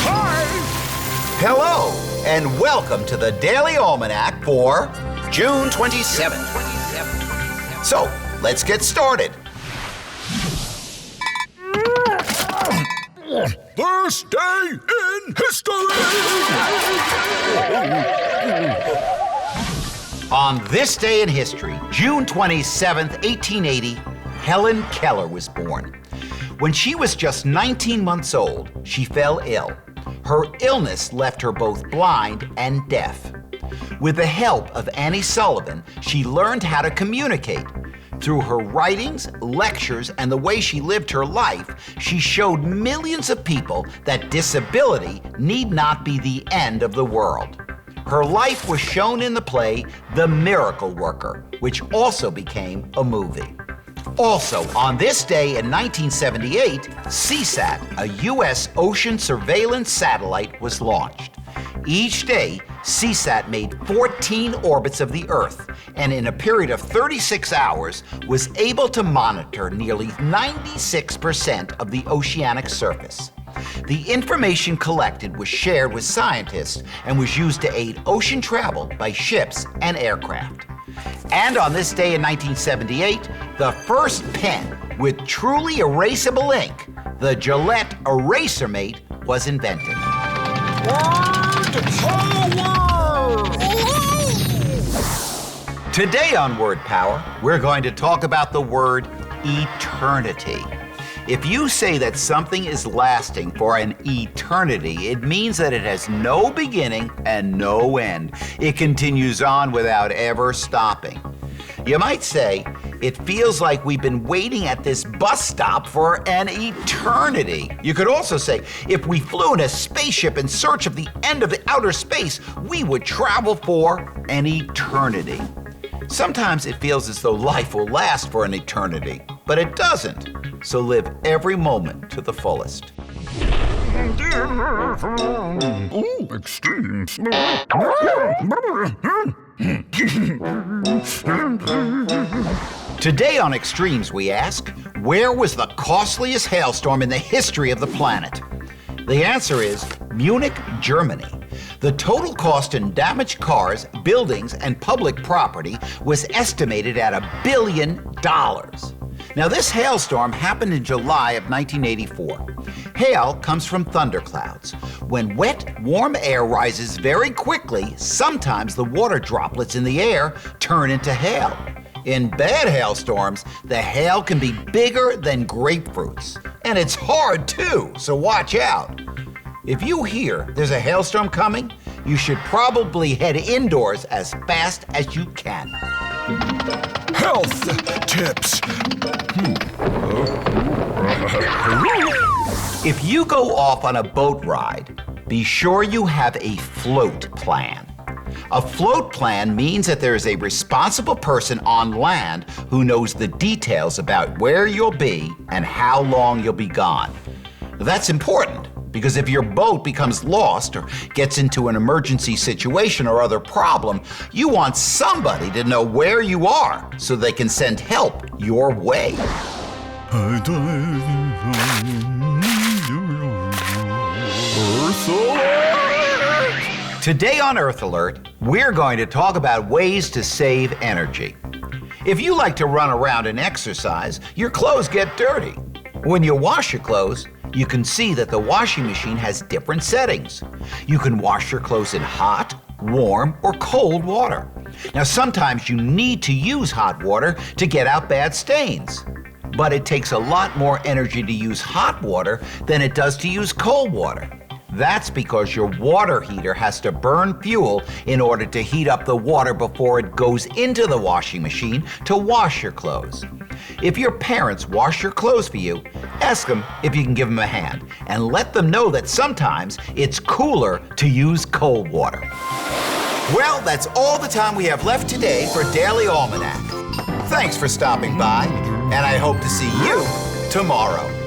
Hi! Hello, and welcome to the Daily Almanac for June 27th. So, let's get started. This day in history! On this day in history, June 27th, 1880, Helen Keller was born. When she was just 19 months old, she fell ill. Her illness left her both blind and deaf. With the help of Annie Sullivan, she learned how to communicate. Through her writings, lectures, and the way she lived her life, she showed millions of people that disability need not be the end of the world. Her life was shown in the play The Miracle Worker, which also became a movie. Also, on this day in 1978, CSAT, a U.S. ocean surveillance satellite, was launched. Each day, CSAT made 14 orbits of the Earth, and in a period of 36 hours, was able to monitor nearly 96% of the oceanic surface. The information collected was shared with scientists and was used to aid ocean travel by ships and aircraft. And on this day in 1978, the first pen with truly erasable ink, the Gillette Eraser Mate, was invented. Word power! Today on Word Power, we're going to talk about the word eternity. If you say that something is lasting for an eternity, it means that it has no beginning and no end. It continues on without ever stopping. You might say, it feels like we've been waiting at this bus stop for an eternity. You could also say, if we flew in a spaceship in search of the end of the outer space, we would travel for an eternity. Sometimes it feels as though life will last for an eternity, but it doesn't. So live every moment to the fullest. Extremes. Today on Extremes, we ask, where was the costliest hailstorm in the history of the planet? The answer is Munich, Germany. The total cost in damaged cars, buildings, and public property was estimated at $1 billion. Now, this hailstorm happened in July of 1984. Hail comes from thunderclouds. When wet, warm air rises very quickly, sometimes the water droplets in the air turn into hail. In bad hailstorms, the hail can be bigger than grapefruits. And it's hard too, so watch out. If you hear there's a hailstorm coming, you should probably head indoors as fast as you can. Health tips. If you go off on a boat ride, be sure you have a float plan. A float plan means that there is a responsible person on land who knows the details about where you'll be and how long you'll be gone. That's important because if your boat becomes lost or gets into an emergency situation or other problem, you want somebody to know where you are so they can send help your way. Earth alert! Today on Earth Alert, we're going to talk about ways to save energy. If you like to run around and exercise, your clothes get dirty. When you wash your clothes, you can see that the washing machine has different settings. You can wash your clothes in hot, warm, or cold water. Now, sometimes you need to use hot water to get out bad stains. But it takes a lot more energy to use hot water than it does to use cold water. That's because your water heater has to burn fuel in order to heat up the water before it goes into the washing machine to wash your clothes. If your parents wash your clothes for you, ask them if you can give them a hand and let them know that sometimes it's cooler to use cold water. Well, that's all the time we have left today for Daily Almanac. Thanks for stopping by, and I hope to see you tomorrow.